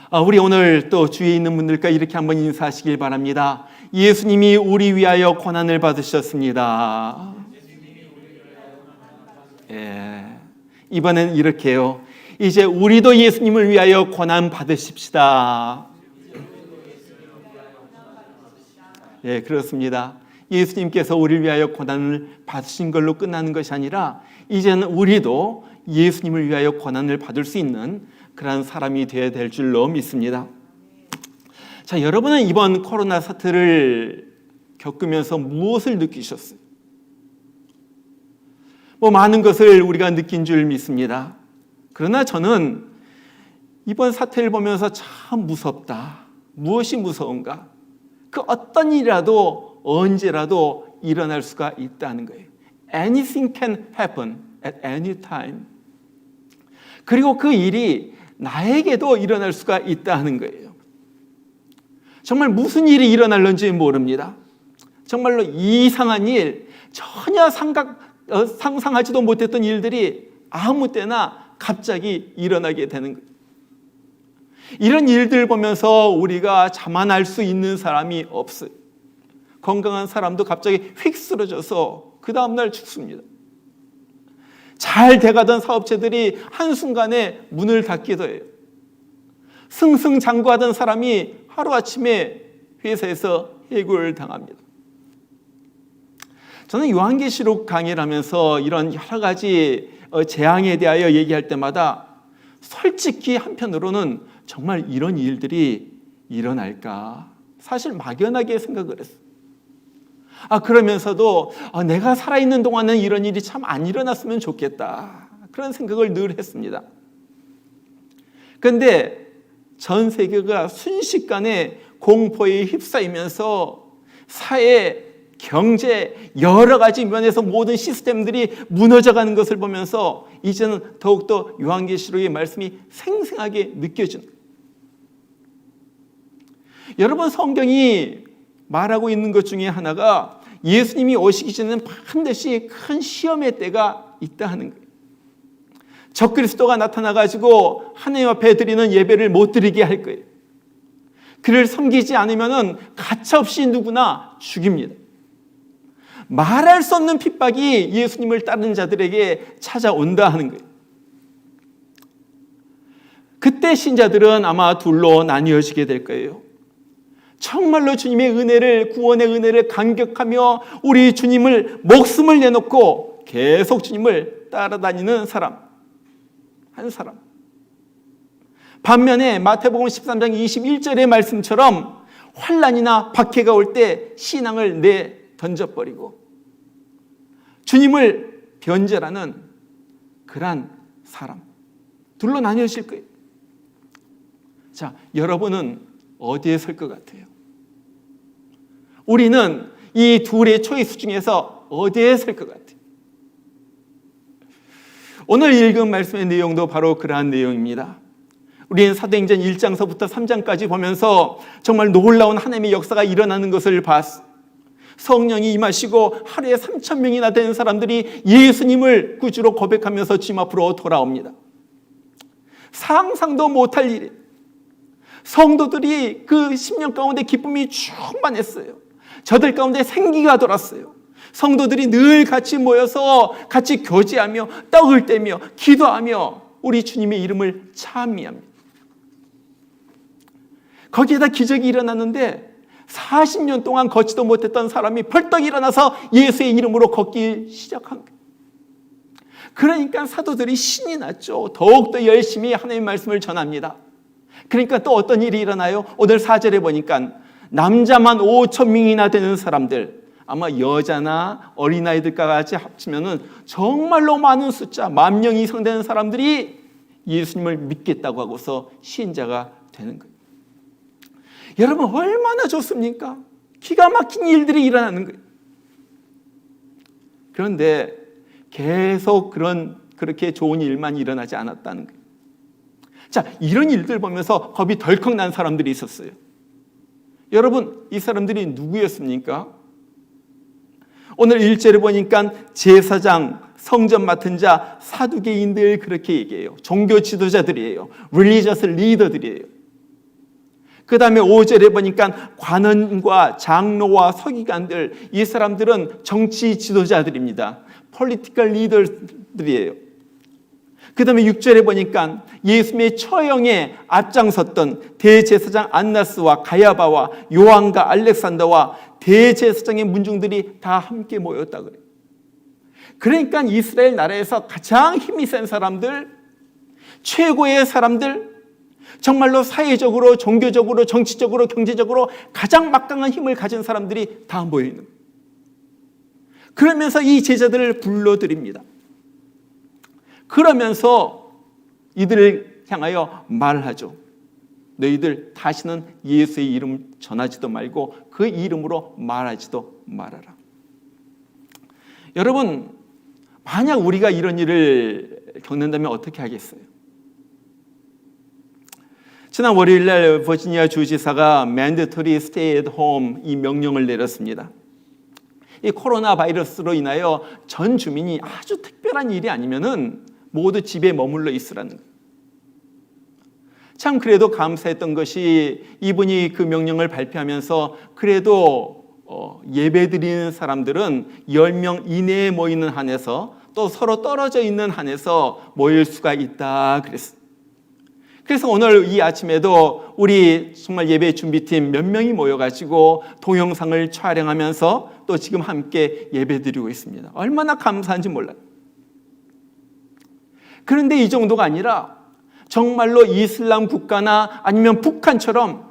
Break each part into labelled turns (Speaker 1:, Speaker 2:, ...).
Speaker 1: 우리 오늘 또 주위에 있는 분들과 이렇게 한번 인사하시길 바랍니다. 예수님이 우리 위하여 고난을 받으셨습니다. 이번엔 이렇게요. 이제 우리도 예수님을 위하여 고난 받으십시다. 그렇습니다. 예수님께서 우리를 위하여 고난을 받으신 걸로 끝나는 것이 아니라 이제는 우리도 예수님을 위하여 고난을 받을 수 있는 그런 사람이 되어야 될 줄로 믿습니다. 자, 여러분은 이번 코로나 사태를 겪으면서 무엇을 느끼셨어요? 많은 것을 우리가 느낀 줄 믿습니다. 그러나 저는 이번 사태를 보면서 참 무섭다. 무엇이 무서운가? 그 어떤 일이라도 언제라도 일어날 수가 있다는 거예요. Anything can happen at any time. 그리고 그 일이 나에게도 일어날 수가 있다는 거예요. 정말 무슨 일이 일어날는지 모릅니다. 정말로 이상한 일, 전혀 상상하지도 못했던 일들이 아무 때나 갑자기 일어나게 되는 거예요. 이런 일들 보면서 우리가 자만할 수 있는 사람이 없어요. 건강한 사람도 갑자기 휙 쓰러져서 그 다음날 죽습니다. 잘 돼가던 사업체들이 한순간에 문을 닫기도 해요. 승승장구하던 사람이 하루아침에 회사에서 해고를 당합니다. 저는 요한계시록 강의를 하면서 이런 여러 가지 재앙에 대하여 얘기할 때마다 솔직히 한편으로는 정말 이런 일들이 일어날까? 사실 막연하게 생각을 했어요. 그러면서도 내가 살아있는 동안은 이런 일이 참 안 일어났으면 좋겠다. 그런 생각을 늘 했습니다. 그런데 전 세계가 순식간에 공포에 휩싸이면서 사회, 경제, 여러 가지 면에서 모든 시스템들이 무너져가는 것을 보면서 이제는 더욱더 요한계시록의 말씀이 생생하게 느껴지는 거예요. 여러분, 성경이 말하고 있는 것 중에 하나가 예수님이 오시기 전에는 반드시 큰 시험의 때가 있다 하는 거예요. 적그리스도가 나타나가지고 하나님 앞에 드리는 예배를 못 드리게 할 거예요. 그를 섬기지 않으면 가차없이 누구나 죽입니다. 말할 수 없는 핍박이 예수님을 따르는 자들에게 찾아온다 하는 거예요. 그때 신자들은 아마 둘로 나뉘어지게 될 거예요. 정말로 주님의 은혜를, 구원의 은혜를 감격하며 우리 주님을 목숨을 내놓고 계속 주님을 따라다니는 사람, 한 사람. 반면에 마태복음 13장 21절의 말씀처럼 환난이나 박해가 올 때 신앙을 던져버리고 주님을 변절하는 그러한 사람, 둘로 나뉘어질 거예요. 자, 여러분은 어디에 설 것 같아요? 우리는 이 둘의 초이스 중에서 어디에 설 것 같아요? 오늘 읽은 말씀의 내용도 바로 그러한 내용입니다. 우리는 사도행전 1장서부터 3장까지 보면서 정말 놀라운 하나님의 역사가 일어나는 것을 봤어요. 성령이 임하시고 하루에 3,000명이나 되는 사람들이 예수님을 구주로 고백하면서 주님 앞으로 돌아옵니다. 상상도 못할 일이에요. 성도들이 그 10년 가운데 기쁨이 충만했어요. 저들 가운데 생기가 돌았어요. 성도들이 늘 같이 모여서 같이 교제하며 떡을 떼며 기도하며 우리 주님의 이름을 찬미합니다. 거기에다 기적이 일어났는데 40년 동안 걷지도 못했던 사람이 벌떡 일어나서 예수의 이름으로 걷기 시작한 거예요. 그러니까 사도들이 신이 났죠. 더욱더 열심히 하나님의 말씀을 전합니다. 그러니까 또 어떤 일이 일어나요? 오늘 4절에 보니까 남자만 5,000명이나 되는 사람들, 아마 여자나 어린아이들까지 합치면 정말로 많은 숫자, 10,000명 이상 되는 사람들이 예수님을 믿겠다고 하고서 신자가 되는 거예요. 여러분, 얼마나 좋습니까? 기가 막힌 일들이 일어나는 거예요. 그런데 계속 그렇게 좋은 일만 일어나지 않았다는 거예요. 자, 이런 일들 보면서 겁이 덜컥 난 사람들이 있었어요. 여러분, 이 사람들이 누구였습니까? 오늘 1절에 보니까 제사장, 성전 맡은 자, 사두개인들 그렇게 얘기해요. 종교 지도자들이에요. religious leader들이에요. 그 다음에 5절에 보니까 관원과 장로와 서기관들, 이 사람들은 정치 지도자들입니다. political leaders들이에요. 그 다음에 6절에 보니까 예수님의 처형에 앞장섰던 대제사장 안나스와 가야바와 요한과 알렉산더와 대제사장의 문중들이 다 함께 모였다 그래요. 그러니까 이스라엘 나라에서 가장 힘이 센 사람들, 최고의 사람들, 정말로 사회적으로, 종교적으로, 정치적으로, 경제적으로 가장 막강한 힘을 가진 사람들이 다 모여있는 거예요. 그러면서 이 제자들을 불러드립니다. 그러면서 이들을 향하여 말하죠. 너희들 다시는 예수의 이름 전하지도 말고 그 이름으로 말하지도 말아라. 여러분, 만약 우리가 이런 일을 겪는다면 어떻게 하겠어요? 지난 월요일날 버지니아 주지사가 mandatory stay at home 이 명령을 내렸습니다. 이 코로나 바이러스로 인하여 전 주민이 아주 특별한 일이 아니면은 모두 집에 머물러 있으라는 거예요. 참 그래도 감사했던 것이 이분이 그 명령을 발표하면서 그래도 예배 드리는 사람들은 10명 이내에 모이는 한에서 또 서로 떨어져 있는 한에서 모일 수가 있다 그랬어요. 그래서 오늘 이 아침에도 우리 정말 예배 준비팀 몇 명이 모여가지고 동영상을 촬영하면서 또 지금 함께 예배 드리고 있습니다. 얼마나 감사한지 몰라요. 그런데 이 정도가 아니라 정말로 이슬람 국가나 아니면 북한처럼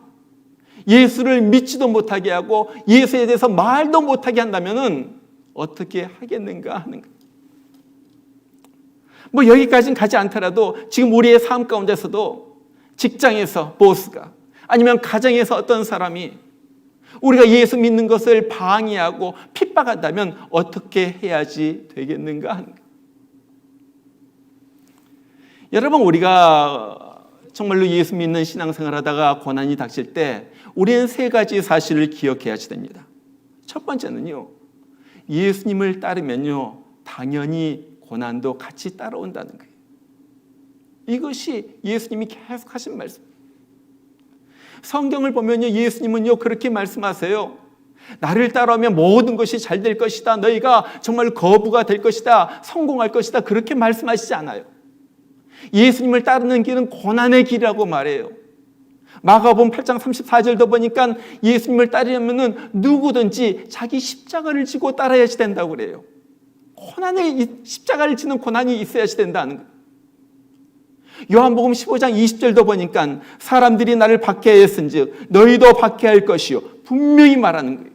Speaker 1: 예수를 믿지도 못하게 하고 예수에 대해서 말도 못하게 한다면 어떻게 하겠는가 하는 거예요. 뭐 여기까지는 가지 않더라도 지금 우리의 삶 가운데서도 직장에서 보스가 아니면 가정에서 어떤 사람이 우리가 예수 믿는 것을 방해하고 핍박한다면 어떻게 해야지 되겠는가 하는 거예요. 여러분, 우리가 정말로 예수 믿는 신앙생활 하다가 고난이 닥칠 때 우리는 세 가지 사실을 기억해야지 됩니다. 첫 번째는요, 예수님을 따르면요 당연히 고난도 같이 따라온다는 거예요. 이것이 예수님이 계속 하신 말씀. 성경을 보면요 예수님은요 그렇게 말씀하세요. 나를 따라오면 모든 것이 잘 될 것이다. 너희가 정말 거부가 될 것이다. 성공할 것이다. 그렇게 말씀하시지 않아요. 예수님을 따르는 길은 고난의 길이라고 말해요. 마가복음 8장 34절도 보니까 예수님을 따르려면 누구든지 자기 십자가를 지고 따라야지 된다고 그래요. 십자가를 지는 고난이 있어야지 된다는 거예요. 요한복음 15장 20절도 보니까 사람들이 나를 박해하였은즉 너희도 박해할 것이요 분명히 말하는 거예요.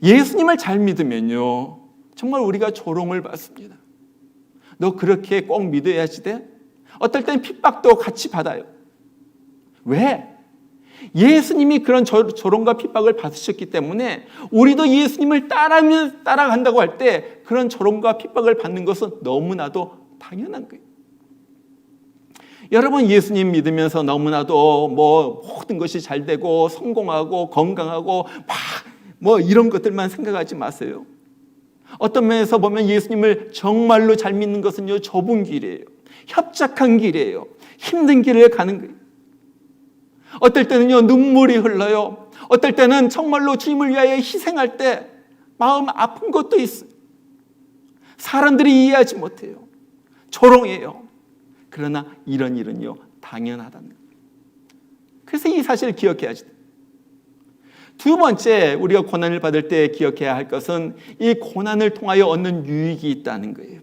Speaker 1: 예수님을 잘 믿으면요 정말 우리가 조롱을 받습니다. 너 그렇게 꼭 믿어야지 돼? 어떨 땐 핍박도 같이 받아요. 왜? 예수님이 그런 조롱과 핍박을 받으셨기 때문에 우리도 예수님을 따라간다고 할 때 그런 조롱과 핍박을 받는 것은 너무나도 당연한 거예요. 여러분, 예수님 믿으면서 너무나도 모든 것이 잘 되고 성공하고 건강하고 이런 것들만 생각하지 마세요. 어떤 면에서 보면 예수님을 정말로 잘 믿는 것은요 좁은 길이에요. 협착한 길이에요. 힘든 길을 가는 거예요. 어떨 때는요 눈물이 흘러요. 어떨 때는 정말로 주님을 위하여 희생할 때 마음 아픈 것도 있어요. 사람들이 이해하지 못해요. 조롱해요. 그러나 이런 일은요 당연하다는 거예요. 그래서 이 사실을 기억해야지 돼요. 두 번째, 우리가 고난을 받을 때 기억해야 할 것은 이 고난을 통하여 얻는 유익이 있다는 거예요.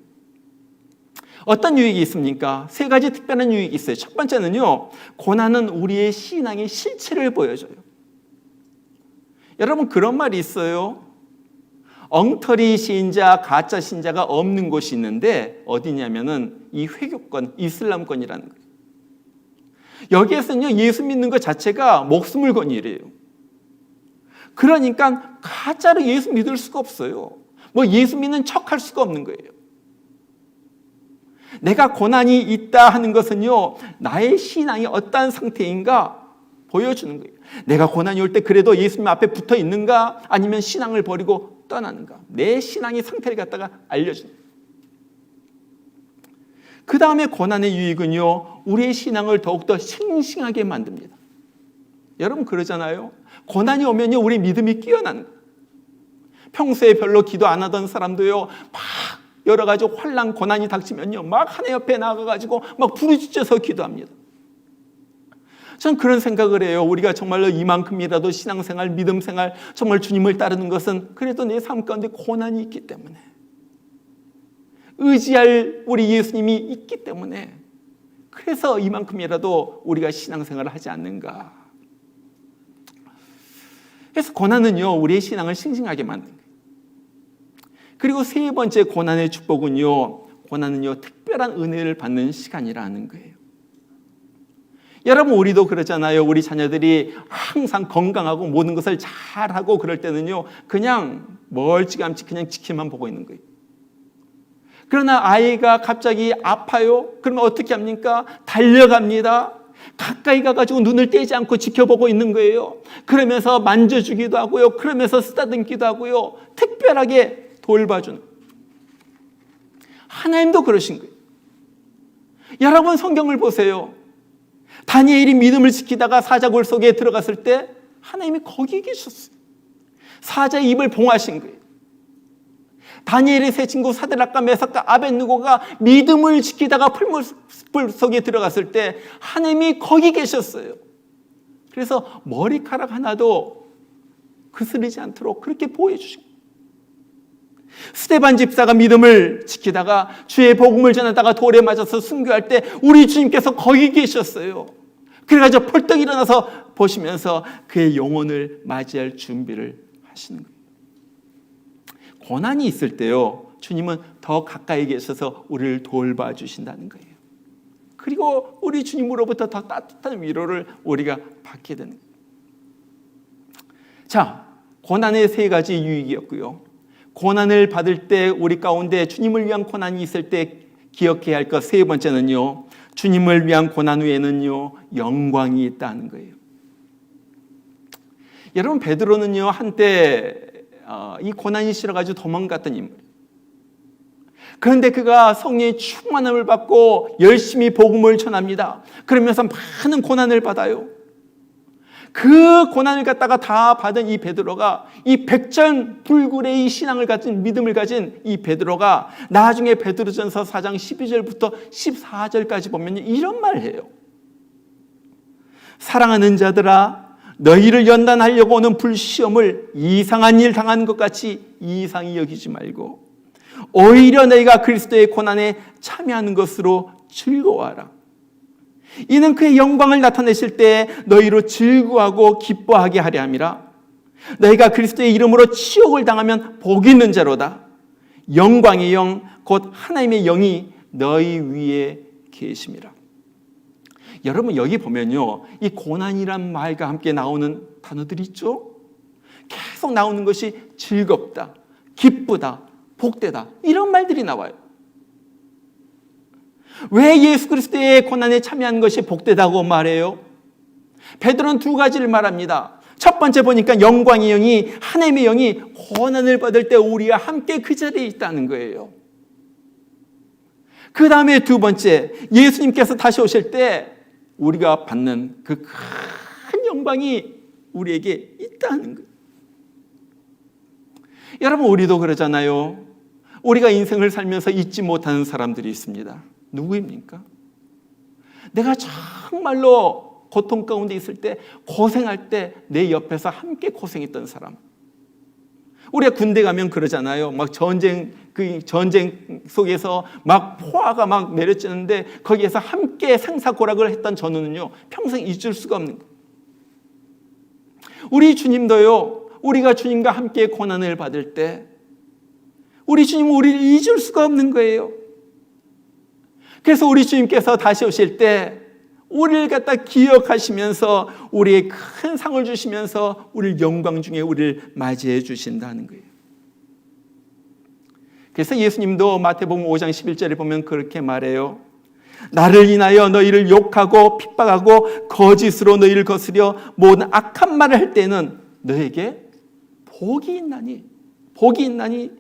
Speaker 1: 어떤 유익이 있습니까? 세 가지 특별한 유익이 있어요. 첫 번째는요, 고난은 우리의 신앙의 실체를 보여줘요. 여러분, 그런 말이 있어요. 엉터리 신자, 가짜 신자가 없는 곳이 있는데 어디냐면은 이 회교권, 이슬람권이라는 거예요. 여기에서는요, 예수 믿는 것 자체가 목숨을 건 일이에요. 그러니까 가짜로 예수 믿을 수가 없어요. 예수 믿는 척 할 수가 없는 거예요. 내가 고난이 있다 하는 것은요 나의 신앙이 어떠한 상태인가 보여주는 거예요. 내가 고난이 올 때 그래도 예수님 앞에 붙어 있는가 아니면 신앙을 버리고 떠나는가, 내 신앙의 상태를 갖다가 알려주는 거예요. 그 다음에 고난의 유익은요 우리의 신앙을 더욱더 싱싱하게 만듭니다. 여러분 그러잖아요. 고난이 오면요, 우리 믿음이 끼어나는 거예요. 평소에 별로 기도 안 하던 사람도요, 막 여러 가지 환난 고난이 닥치면요, 막 하나님 옆에 나가가지고 막 부르짖어서 기도합니다. 전 그런 생각을 해요. 우리가 정말로 이만큼이라도 신앙생활, 믿음생활, 정말 주님을 따르는 것은 그래도 내 삶 가운데 고난이 있기 때문에, 의지할 우리 예수님이 있기 때문에, 그래서 이만큼이라도 우리가 신앙생활을 하지 않는가. 그래서 고난은요, 우리의 신앙을 싱싱하게 만든 거예요. 그리고 세 번째 고난의 축복은요, 고난은요, 특별한 은혜를 받는 시간이라는 거예요. 여러분, 우리도 그러잖아요. 우리 자녀들이 항상 건강하고 모든 것을 잘하고 그럴 때는요, 그냥 멀찌감치 그냥 지켜만 보고 있는 거예요. 그러나 아이가 갑자기 아파요? 그러면 어떻게 합니까? 달려갑니다. 가까이 가가지고 눈을 떼지 않고 지켜보고 있는 거예요. 그러면서 만져주기도 하고요. 그러면서 쓰다듬기도 하고요. 특별하게 돌봐주는. 하나님도 그러신 거예요. 여러분, 성경을 보세요. 다니엘이 믿음을 지키다가 사자굴 속에 들어갔을 때 하나님이 거기 계셨어요. 사자의 입을 봉하신 거예요. 다니엘의 세 친구 사드락과 메삭과 아벳느고가 믿음을 지키다가 풀물 속에 들어갔을 때 하나님이 거기 계셨어요. 그래서 머리카락 하나도 그스리지 않도록 그렇게 보호해 주신 거예요. 스데반 집사가 믿음을 지키다가 주의 복음을 전하다가 돌에 맞아서 순교할 때 우리 주님께서 거기 계셨어요. 그래가지고 펄떡 일어나서 보시면서 그의 영혼을 맞이할 준비를 하시는 거예요. 고난이 있을 때요, 주님은 더 가까이 계셔서 우리를 돌봐주신다는 거예요. 그리고 우리 주님으로부터 더 따뜻한 위로를 우리가 받게 되는 거예요. 자, 고난의 세 가지 유익이었고요. 고난을 받을 때 우리 가운데 주님을 위한 고난이 있을 때 기억해야 할 것 세 번째는요, 주님을 위한 고난 후에는요, 영광이 있다는 거예요. 여러분, 베드로는요, 한때 이 고난이 싫어가지고 도망갔던 인물이에요. 그런데 그가 성령의 충만함을 받고 열심히 복음을 전합니다. 그러면서 많은 고난을 받아요. 그 고난을 갖다가 다 받은 이 베드로가, 이 백전불굴의 이 신앙을 가진, 믿음을 가진 이 베드로가 나중에 베드로전서 4장 12절부터 14절까지 보면 이런 말을 해요. 사랑하는 자들아, 너희를 연단하려고 오는 불시험을 이상한 일 당하는 것 같이 이상히 여기지 말고 오히려 너희가 그리스도의 고난에 참여하는 것으로 즐거워하라. 이는 그의 영광을 나타내실 때 너희로 즐거워하고 기뻐하게 하려 함이라. 너희가 그리스도의 이름으로 치욕을 당하면 복 있는 자로다. 영광의 영 곧 하나님의 영이 너희 위에 계심이라. 여러분, 여기 보면요, 이 고난이란 말과 함께 나오는 단어들이 있죠. 계속 나오는 것이 즐겁다, 기쁘다, 복되다, 이런 말들이 나와요. 왜 예수 그리스도의 고난에 참여하는 것이 복되다고 말해요? 베드로는 두 가지를 말합니다. 첫 번째 보니까 영광의 영이, 하나님의 영이 고난을 받을 때 우리와 함께 그 자리에 있다는 거예요. 그 다음에 두 번째, 예수님께서 다시 오실 때 우리가 받는 그 큰 영광이 우리에게 있다는 거예요. 여러분, 우리도 그러잖아요. 우리가 인생을 살면서 잊지 못하는 사람들이 있습니다. 누구입니까? 내가 정말로 고통 가운데 있을 때, 고생할 때 내 옆에서 함께 고생했던 사람. 우리가 군대 가면 그러잖아요. 막 전쟁 속에서 막 포화가 막 내려지는데 거기에서 함께 생사고락을 했던 전우는요, 평생 잊을 수가 없는 거예요. 우리 주님도요, 우리가 주님과 함께 고난을 받을 때 우리 주님은 우리를 잊을 수가 없는 거예요. 그래서 우리 주님께서 다시 오실 때 우리를 갖다 기억하시면서 우리의 큰 상을 주시면서 우리를 영광 중에 우리를 맞이해 주신다는 거예요. 그래서 예수님도 마태복음 5장 11절에 보면 그렇게 말해요. 나를 인하여 너희를 욕하고 핍박하고 거짓으로 너희를 거스려 모든 악한 말을 할 때는 너에게 복이 있나니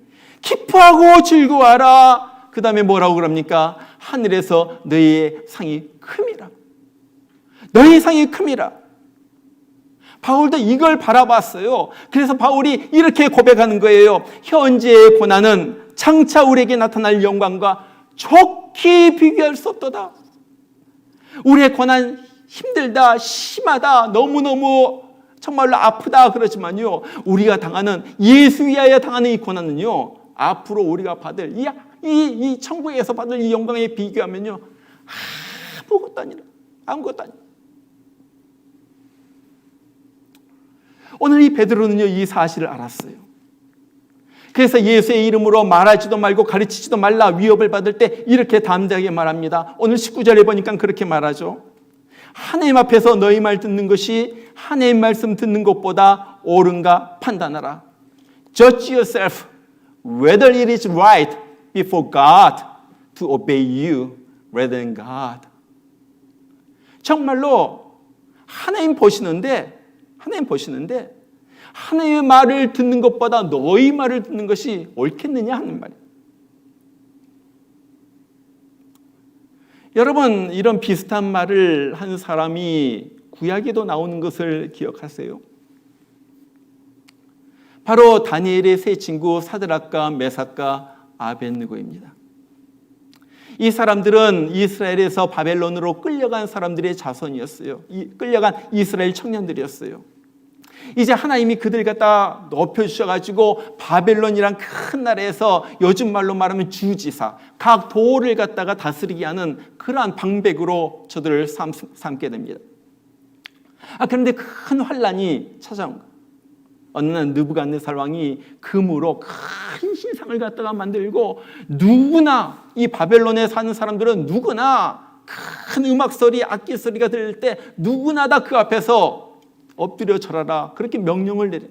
Speaker 1: 기뻐하고 즐거워하라. 그 다음에 뭐라고 그럽니까? 하늘에서 너희의 상이 큼이라. 너희 상이 큼이라. 바울도 이걸 바라봤어요. 그래서 바울이 이렇게 고백하는 거예요. 현재의 고난은 장차 우리에게 나타날 영광과 좋게 비교할 수 없도다. 우리의 고난 힘들다, 심하다, 너무너무 정말로 아프다 그러지만요, 우리가 당하는, 예수 위하여 당하는 이 고난은요, 앞으로 우리가 받을 이 천국에서 받을 이 영광에 비교하면요, 아무것도 아니라, 아무것도 아니라. 오늘 이 베드로는요, 이 사실을 알았어요. 그래서 예수의 이름으로 말하지도 말고 가르치지도 말라 위협을 받을 때 이렇게 담대하게 말합니다. 오늘 19절에 보니까 그렇게 말하죠. 하나님 앞에서 너희 말 듣는 것이 하나님 말씀 듣는 것보다 옳은가 판단하라. Judge yourself whether it is right before God to obey you rather than God. 정말로 하나님 보시는데 하나님의 말을 듣는 것보다 너희 말을 듣는 것이 옳겠느냐 하는 말이에요. 여러분, 이런 비슷한 말을 한 사람이 구약에도 나오는 것을 기억하세요? 바로 다니엘의 세 친구 사드락과 메삭과 아벳느고입니다. 이 사람들은 이스라엘에서 바벨론으로 끌려간 사람들의 자손이었어요. 끌려간 이스라엘 청년들이었어요. 이제 하나님이 그들 갖다 높여주셔가지고 바벨론이란 큰 나라에서 요즘 말로 말하면 주지사, 각 도를 갖다가 다스리게 하는 그러한 방백으로 저들을 삼게 됩니다. 그런데 큰 환란이 찾아온 거예요. 어느 날 느부갓네살 왕이 금으로 큰 신상을 갖다가 만들고, 누구나 이 바벨론에 사는 사람들은 누구나 큰 음악 소리, 악기 소리가 들릴 때 누구나 다 그 앞에서 엎드려 절하라, 그렇게 명령을 내려.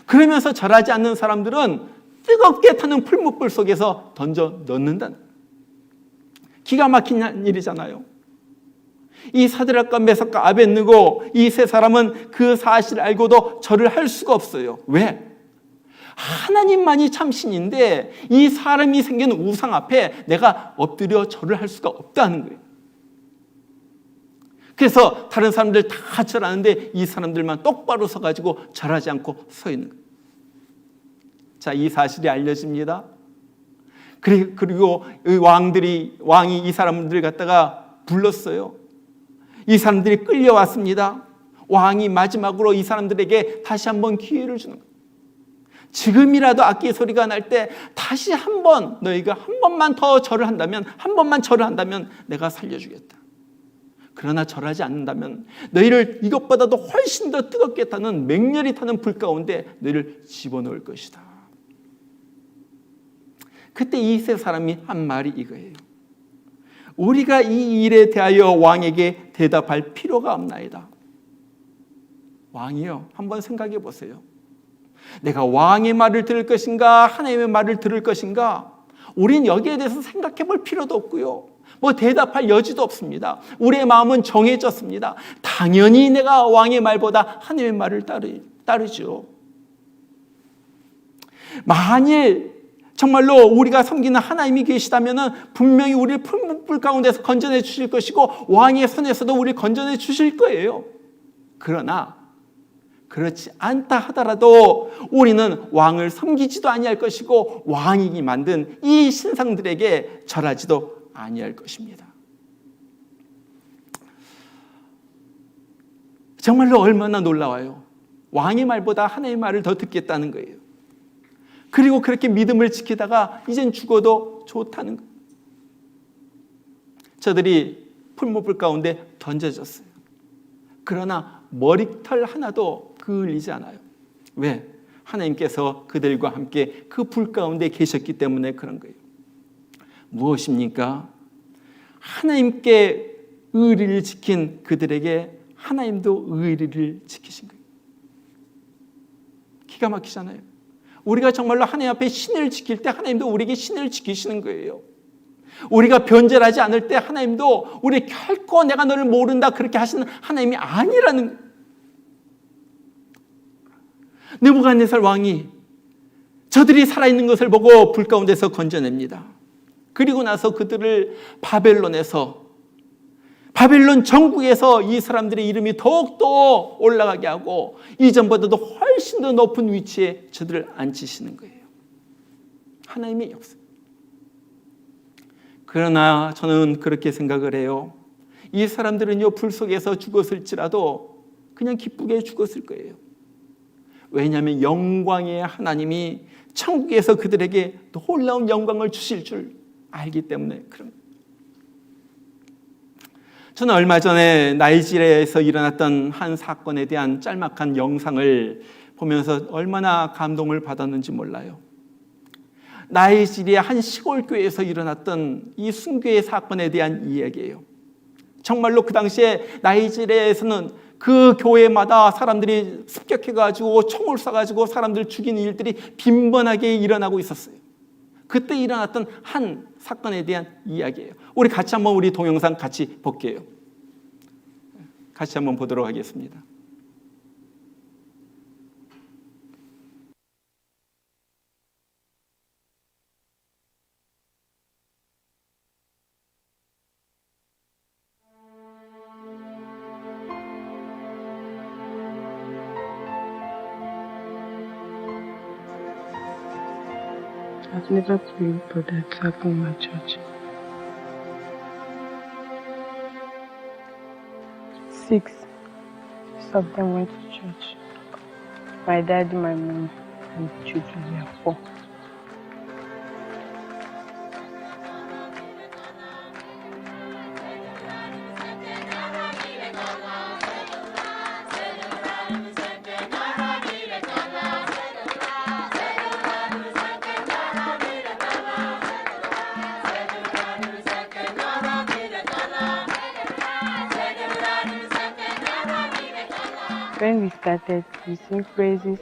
Speaker 1: 그러면서 절하지 않는 사람들은 뜨겁게 타는 풀무불 속에서 던져 넣는다. 기가 막힌 일이잖아요. 이 사드락과 메삭과 아벳느고 이 세 사람은 그 사실을 알고도 절을 할 수가 없어요. 왜? 하나님만이 참 신인데 이 사람이 생긴 우상 앞에 내가 엎드려 절을 할 수가 없다는 거예요. 그래서 다른 사람들 다 절하는데 이 사람들만 똑바로 서가지고 절하지 않고 서 있는 거예요. 자, 이 사실이 알려집니다. 그리고 왕이 이 사람들 갖다가 불렀어요. 이 사람들이 끌려왔습니다. 왕이 마지막으로 이 사람들에게 다시 한번 기회를 주는 거예요. 지금이라도 악기 소리가 날 때 다시 한번 너희가 한 번만 더 절을 한다면, 한 번만 절을 한다면 내가 살려주겠다. 그러나 절하지 않는다면 너희를 이것보다도 훨씬 더 뜨겁게 타는, 맹렬히 타는 불 가운데 너희를 집어넣을 것이다. 그때 이 세 사람이 한 말이 이거예요. 우리가 이 일에 대하여 왕에게 대답할 필요가 없나이다. 왕이요, 한번 생각해 보세요. 내가 왕의 말을 들을 것인가, 하나님의 말을 들을 것인가? 우린 여기에 대해서 생각해 볼 필요도 없고요, 뭐 대답할 여지도 없습니다. 우리의 마음은 정해졌습니다. 당연히 내가 왕의 말보다 하나님의 말을 따르죠. 만일 정말로 우리가 섬기는 하나님이 계시다면 분명히 우리를 풀무불 가운데서 건져내 주실 것이고 왕의 손에서도 우리를 건져내 주실 거예요. 그러나 그렇지 않다 하더라도 우리는 왕을 섬기지도 아니할 것이고 왕이 만든 이 신상들에게 절하지도 아니할 것입니다. 정말로 얼마나 놀라워요. 왕의 말보다 하나님의 말을 더 듣겠다는 거예요. 그리고 그렇게 믿음을 지키다가 이젠 죽어도 좋다는 거예요. 저들이 풀무불 가운데 던져졌어요. 그러나 머리털 하나도 그을리지 않아요. 왜? 하나님께서 그들과 함께 그 불 가운데 계셨기 때문에 그런 거예요. 무엇입니까? 하나님께 의리를 지킨 그들에게 하나님도 의리를 지키신 거예요. 기가 막히잖아요. 우리가 정말로 하나님 앞에 신을 지킬 때 하나님도 우리에게 신을 지키시는 거예요. 우리가 변절하지 않을 때 하나님도 우리 결코 내가 너를 모른다 그렇게 하시는 하나님이 아니라는 거예요. 느부갓네살 왕이 저들이 살아있는 것을 보고 불 가운데서 건져냅니다. 그리고 나서 그들을 바벨론에서 바벨론 전국에서 이 사람들의 이름이 더욱더 올라가게 하고 이전보다도 훨씬 더 높은 위치에 저들을 앉히시는 거예요. 하나님의 역사. 그러나 저는 그렇게 생각을 해요. 이 사람들은요, 불 속에서 죽었을지라도 그냥 기쁘게 죽었을 거예요. 왜냐하면 영광의 하나님이 천국에서 그들에게 놀라운 영광을 주실 줄 알기 때문에 그런. 저는 얼마 전에 나이지리아에서 일어났던 한 사건에 대한 짤막한 영상을 보면서 얼마나 감동을 받았는지 몰라요. 나이지리아 한 시골 교회에서 일어났던 이 순교의 사건에 대한 이야기예요. 정말로 그 당시에 나이지리아에서는 그 교회마다 사람들이 습격해가지고 총을 쏴가지고 사람들 죽이는 일들이 빈번하게 일어나고 있었어요. 그때 일어났던 한 사건에 대한 이야기예요. 우리 같이 한번 우리 동영상 같이 볼게요. 같이 한번 보도록 하겠습니다.
Speaker 2: I've never prayed for that to happen in my church. 6 of them went to church. My dad, my mom, and the children were 4. When we started, we sing praises,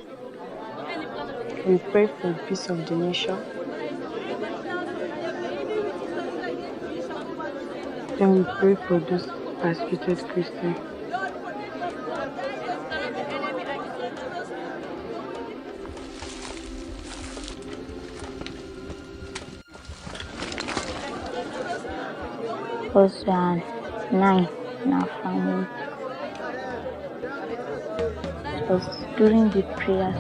Speaker 2: we pray for the peace of the nation. Then we pray for those persecuted Christians.
Speaker 3: Because we are 9 in our family. It was during the prayer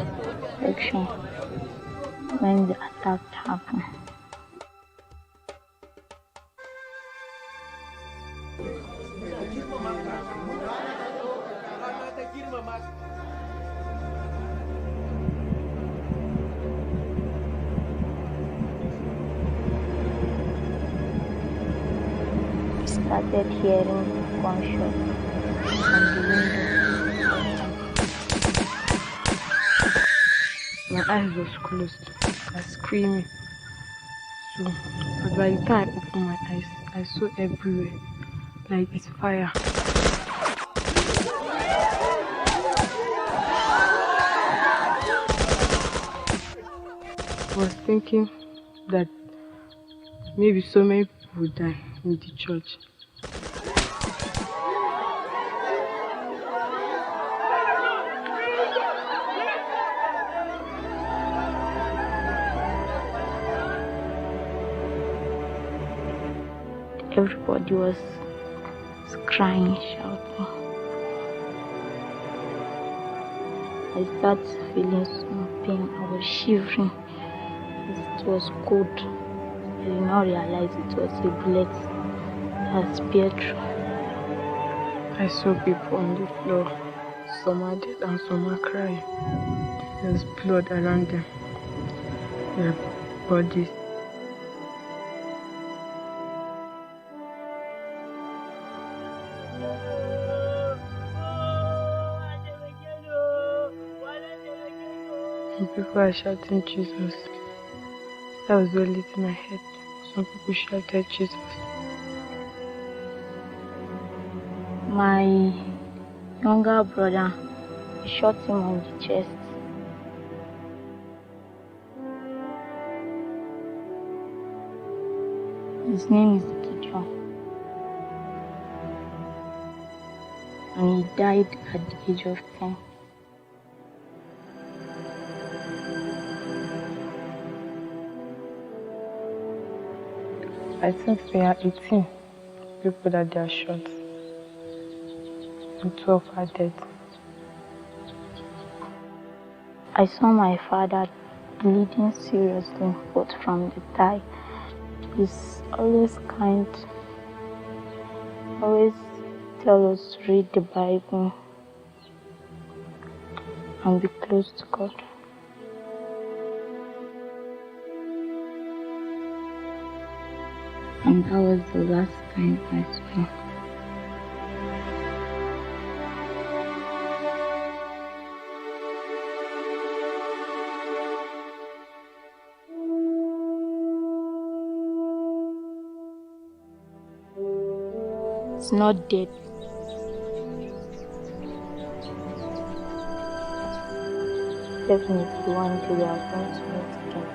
Speaker 3: section when the attack happened. We started hearing gunshots from the window.
Speaker 2: My eyes was closed. I was screaming. So, but by the time I opened my eyes, I saw everywhere, like it's fire. I was thinking that maybe so many people would die in the church.
Speaker 3: Everybody was crying, shouting. I started feeling some pain. I was shivering. It was cold. I did not realize it was a bullet that speared through.
Speaker 2: I saw people on the floor. Some are dead and some are crying. There's blood around them. Their bodies. And people are shouting Jesus. That was all it in my head. Some people shouted Jesus.
Speaker 3: My younger brother, he shot him on the chest. His name is Gideon. And he died at the age of 10.
Speaker 2: I think there are 18 people that they are shot. and 12 are dead.
Speaker 3: I saw my father bleeding seriously, but from the thigh. He's always kind, always tell us to read the Bible and be close to God. And that was the last time I saw him. It's not dead. Definitely one day we are going to meet again.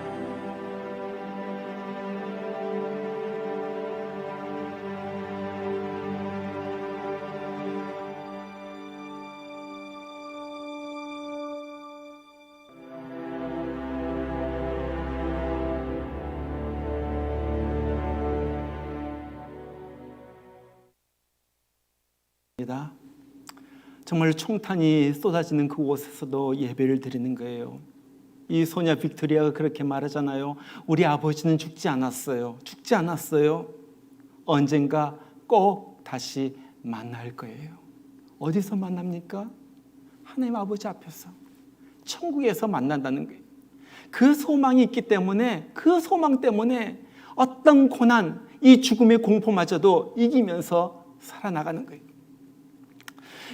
Speaker 1: 정말 총탄이 쏟아지는 그곳에서도 예배를 드리는 거예요. 이 소녀 빅토리아가 그렇게 말하잖아요. 우리 아버지는 죽지 않았어요. 죽지 않았어요. 언젠가 꼭 다시 만날 거예요. 어디서 만납니까? 하나님 아버지 앞에서, 천국에서 만난다는 거예요. 그 소망이 있기 때문에, 그 소망 때문에 어떤 고난, 이 죽음의 공포마저도 이기면서 살아나가는 거예요.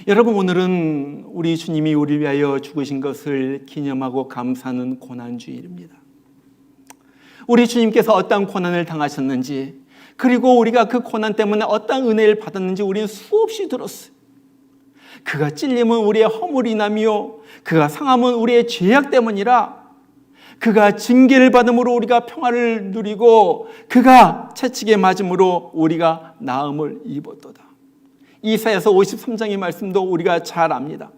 Speaker 1: 여러분, 오늘은 우리 주님이 우리를 위하여 죽으신 것을 기념하고 감사하는 고난주일입니다. 우리 주님께서 어떤 고난을 당하셨는지, 그리고 우리가 그 고난 때문에 어떤 은혜를 받았는지 우리는 수없이 들었어요. 그가 찔림은 우리의 허물이 나며 그가 상함은 우리의 죄악 때문이라, 그가 징계를 받음으로 우리가 평화를 누리고 그가 채찍에 맞음으로 우리가 나음을 입었도다. 이사야서 53장의 말씀도 우리가 잘 압니다.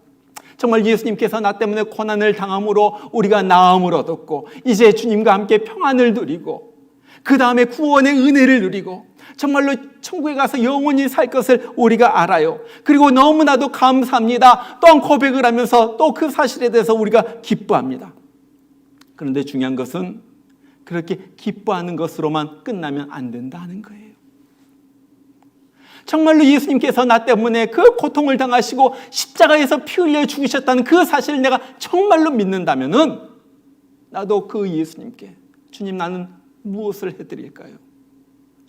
Speaker 1: 정말 예수님께서 나 때문에 고난을 당함으로 우리가 나음을 얻었고, 이제 주님과 함께 평안을 누리고, 그 다음에 구원의 은혜를 누리고 정말로 천국에 가서 영원히 살 것을 우리가 알아요. 그리고 너무나도 감사합니다. 또한 고백을 하면서 또 그 사실에 대해서 우리가 기뻐합니다. 그런데 중요한 것은 그렇게 기뻐하는 것으로만 끝나면 안 된다는 거예요. 정말로 예수님께서 나 때문에 그 고통을 당하시고 십자가에서 피 흘려 죽으셨다는 그 사실을 내가 정말로 믿는다면은, 나도 그 예수님께, 주님, 나는 무엇을 해드릴까요?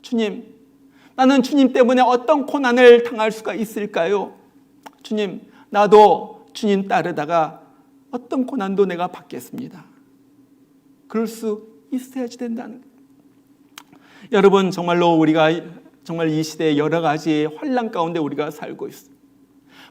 Speaker 1: 주님, 나는 주님 때문에 어떤 고난을 당할 수가 있을까요? 주님, 나도 주님 따르다가 어떤 고난도 내가 받겠습니다. 그럴 수 있어야지 된다는 거예요. 여러분, 정말로 우리가 정말 이 시대에 여러 가지 환난 가운데 우리가 살고 있습니다.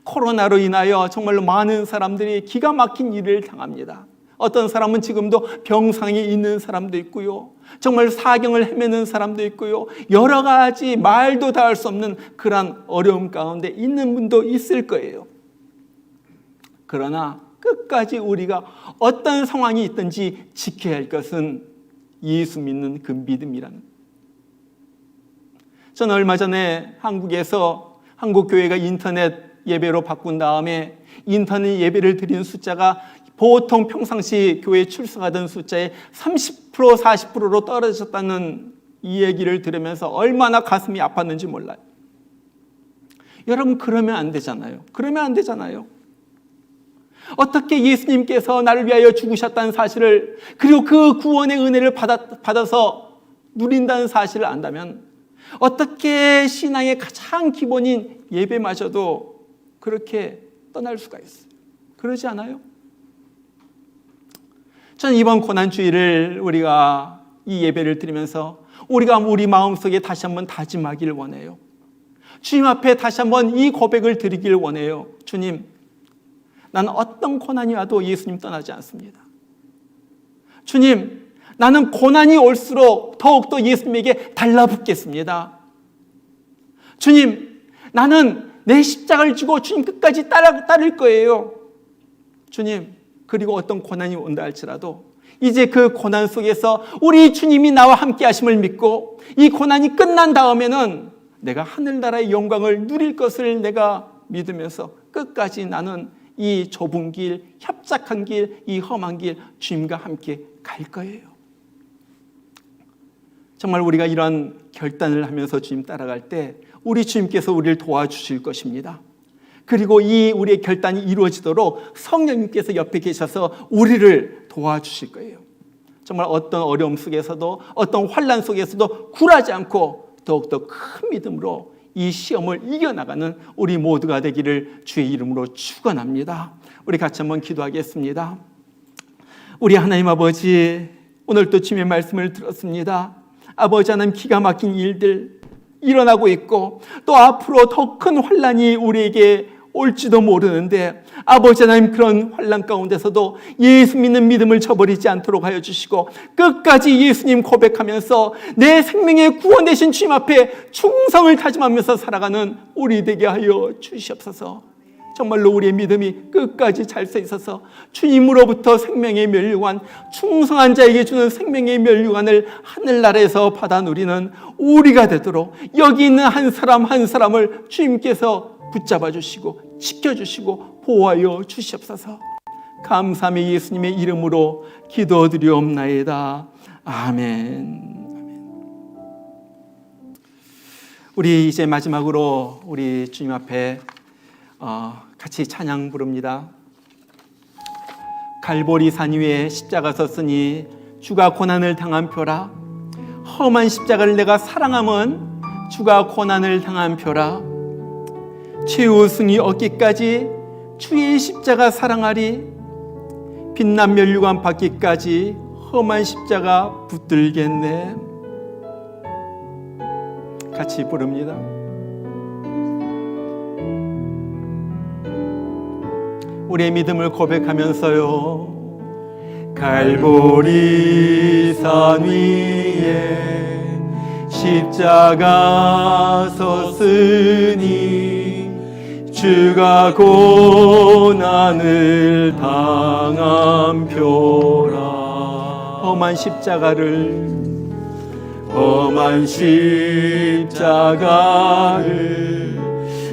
Speaker 1: 코로나로 인하여 정말로 많은 사람들이 기가 막힌 일을 당합니다. 어떤 사람은 지금도 병상에 있는 사람도 있고요, 정말 사경을 헤매는 사람도 있고요, 여러 가지 말도 다 할 수 없는 그런 어려움 가운데 있는 분도 있을 거예요. 그러나 끝까지 우리가 어떤 상황이 있든지 지켜야 할 것은 예수 믿는 그 믿음이라는. 저는 얼마 전에 한국에서 한국교회가 인터넷 예배로 바꾼 다음에 인터넷 예배를 드리는 숫자가 보통 평상시 교회에 출석하던 숫자의 30% 40%로 떨어졌다는 이 얘기를 들으면서 얼마나 가슴이 아팠는지 몰라요. 여러분, 그러면 안 되잖아요. 그러면 안 되잖아요. 어떻게 예수님께서 나를 위하여 죽으셨다는 사실을, 그리고 그 구원의 은혜를 받아서 누린다는 사실을 안다면 어떻게 신앙의 가장 기본인 예배마저도 그렇게 떠날 수가 있어요? 그러지 않아요? 저는 이번 고난주일을 우리가 이 예배를 드리면서 우리가 우리 마음속에 다시 한번 다짐하기를 원해요. 주님 앞에 다시 한번 이 고백을 드리길 원해요. 주님, 나는 어떤 고난이 와도 예수님 떠나지 않습니다. 주님, 나는 고난이 올수록 더욱더 예수님에게 달라붙겠습니다. 주님, 나는 내 십자가를 지고 주님 끝까지 따를 거예요. 주님, 그리고 어떤 고난이 온다 할지라도 이제 그 고난 속에서 우리 주님이 나와 함께 하심을 믿고 이 고난이 끝난 다음에는 내가 하늘나라의 영광을 누릴 것을 내가 믿으면서 끝까지 나는 이 좁은 길, 협착한 길, 이 험한 길 주님과 함께 갈 거예요. 정말 우리가 이런 결단을 하면서 주님 따라갈 때 우리 주님께서 우리를 도와주실 것입니다. 그리고 이 우리의 결단이 이루어지도록 성령님께서 옆에 계셔서 우리를 도와주실 거예요. 정말 어떤 어려움 속에서도 어떤 환난 속에서도 굴하지 않고 더욱더 큰 믿음으로 이 시험을 이겨나가는 우리 모두가 되기를 주의 이름으로 축원합니다. 우리 같이 한번 기도하겠습니다. 우리 하나님 아버지, 오늘 또 주님의 말씀을 들었습니다. 아버지 하나님, 기가 막힌 일들 일어나고 있고 또 앞으로 더 큰 환난이 우리에게 올지도 모르는데 아버지 하나님, 그런 환난 가운데서도 예수 믿는 믿음을 저버리지 않도록 하여 주시고 끝까지 예수님 고백하면서 내 생명의 구원 되신 주님 앞에 충성을 다짐하면서 살아가는 우리 되게 하여 주시옵소서. 정말로 우리의 믿음이 끝까지 잘 서 있어서 주님으로부터 생명의 면류관, 충성한 자에게 주는 생명의 면류관을 하늘나라에서 받아 누리는 우리가 되도록 여기 있는 한 사람 한 사람을 주님께서 붙잡아 주시고 지켜주시고 보호하여 주시옵소서. 감사함의 예수님의 이름으로 기도드리옵나이다. 아멘. 우리 이제 마지막으로 우리 주님 앞에 같이 찬양 부릅니다. 갈보리 산 위에 십자가 섰으니 주가 고난을 당한 표라. 험한 십자가를 내가 사랑함은 주가 고난을 당한 표라. 최우승이 얻기까지 주의 십자가 사랑하리. 빛난 면류관 받기까지 험한 십자가 붙들겠네. 같이 부릅니다. 우리의 믿음을 고백하면서요. 갈보리 산 위에 십자가 섰으니 주가 고난을 당한 표라. 험한 십자가를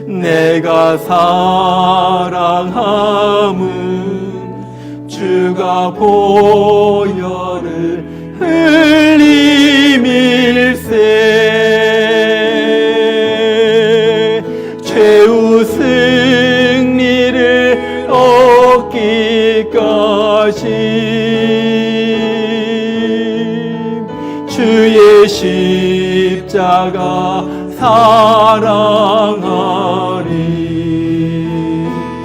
Speaker 1: 내가 사랑함은 주가 보혈을 흘림일세. 최후 승리를 얻기까지 주의 십자가 사랑하리.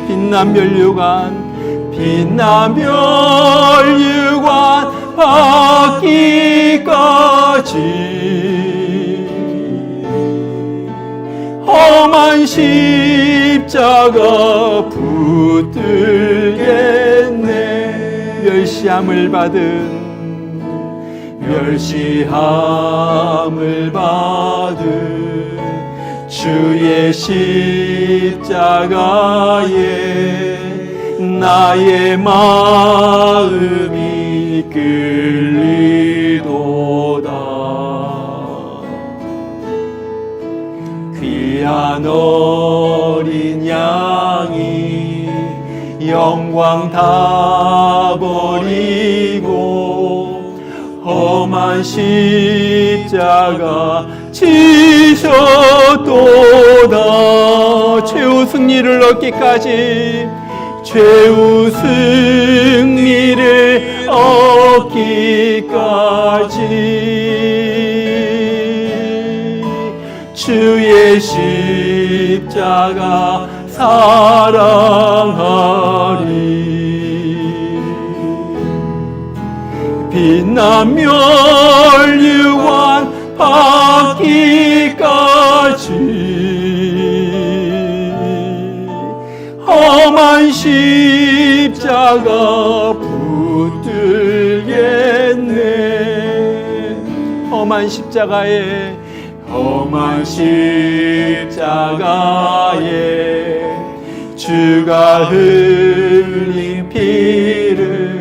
Speaker 1: 빛난 면류관 받기까지 험한 십자가 붙들겠네. 멸시함을 받은 주의 십자가에 나의 마음이 끌리도다. 귀한 어린 양이 영광 다 버리고 험한 십자가 지셨도다. 최후 승리를 얻기까지 주의 십자가 사랑하리. 빛난 면류관 받기까지 험한 십자가 붙들겠네. 험한 십자가에 주가 흘린 피를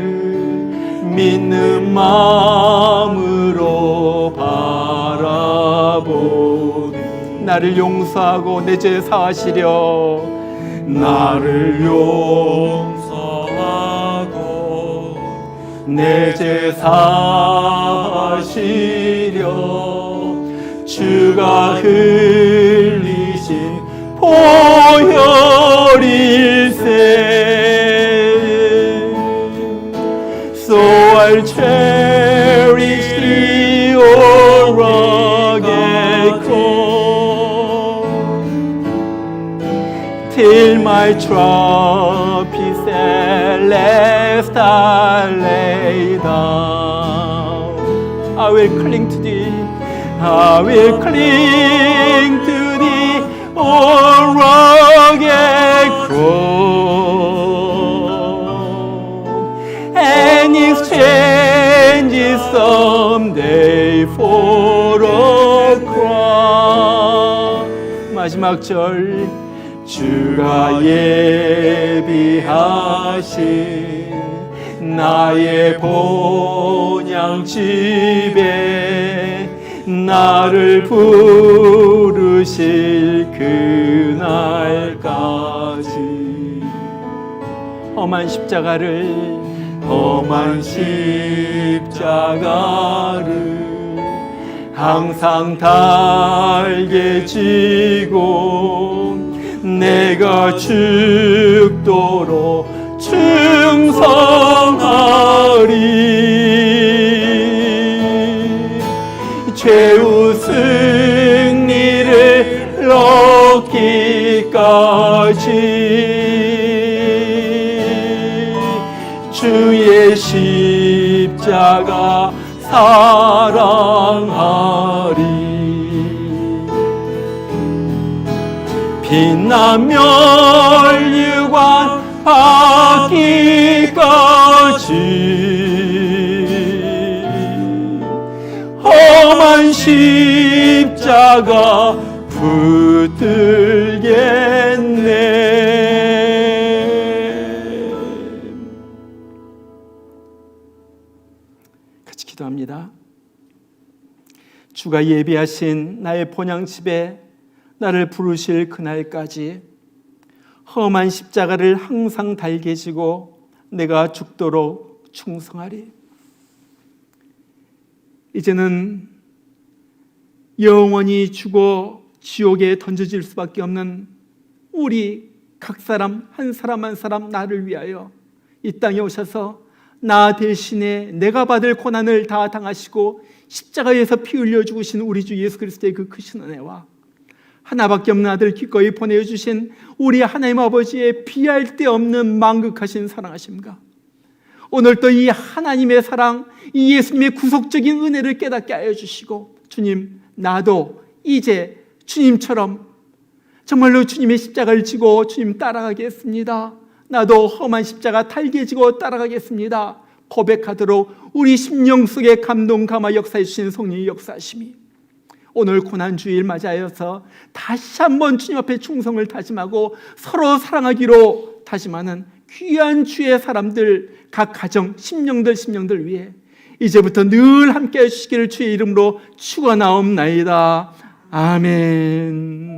Speaker 1: 믿는 마음으로 바라보니 나를 용서하고 내 죄 사하시려 나를 용서하고 내 죄 사하시려 주가 흘리신 보혈일세. So I'll cherish thee, O rugged cross, till my trophies at last I lay down. I will cling to thee, I will cling to thee, O rugged cross, and exchange it someday for a crown. 마지막 절, 주가 예비하신 나의 본향 집에 나를 부르실 그날까지 험한 십자가를 항상 달게 지고 내가 죽도록 충성하리. 최후 승리를 얻기까지 주의 십자가 사랑하리. 빛나면 멸류관 받기까지 험한 십자가 붙들겠네. 같이 기도합니다. 주가 예비하신 나의 본향집에 나를 부르실 그날까지 험한 십자가를 항상 달게 지고 내가 죽도록 충성하리. 이제는 영원히 죽어 지옥에 던져질 수밖에 없는 우리 각 사람 한 사람 한 사람 나를 위하여 이 땅에 오셔서 나 대신에 내가 받을 고난을 다 당하시고 십자가에서 피 흘려 죽으신 우리 주 예수 그리스도의 그 크신 은혜와 하나밖에 없는 아들 기꺼이 보내주신 우리 하나님 아버지의 비할 데 없는 만극하신 사랑하심과 오늘 또 이 하나님의 사랑, 이 예수님의 구속적인 은혜를 깨닫게 하여 주시고, 주님, 나도 이제 주님처럼 정말로 주님의 십자가를 지고 주님 따라가겠습니다. 나도 험한 십자가 달게 지고 따라가겠습니다. 고백하도록 우리 심령 속에 감동 감화 역사해 주신 성령의 역사하심이 오늘 고난주일 맞이하여서 다시 한번 주님 앞에 충성을 다짐하고 서로 사랑하기로 다짐하는 귀한 주의 사람들, 각 가정, 심령들 위해 이제부터 늘 함께 해주시기를 주의 이름으로 축원하옵나이다. 아멘.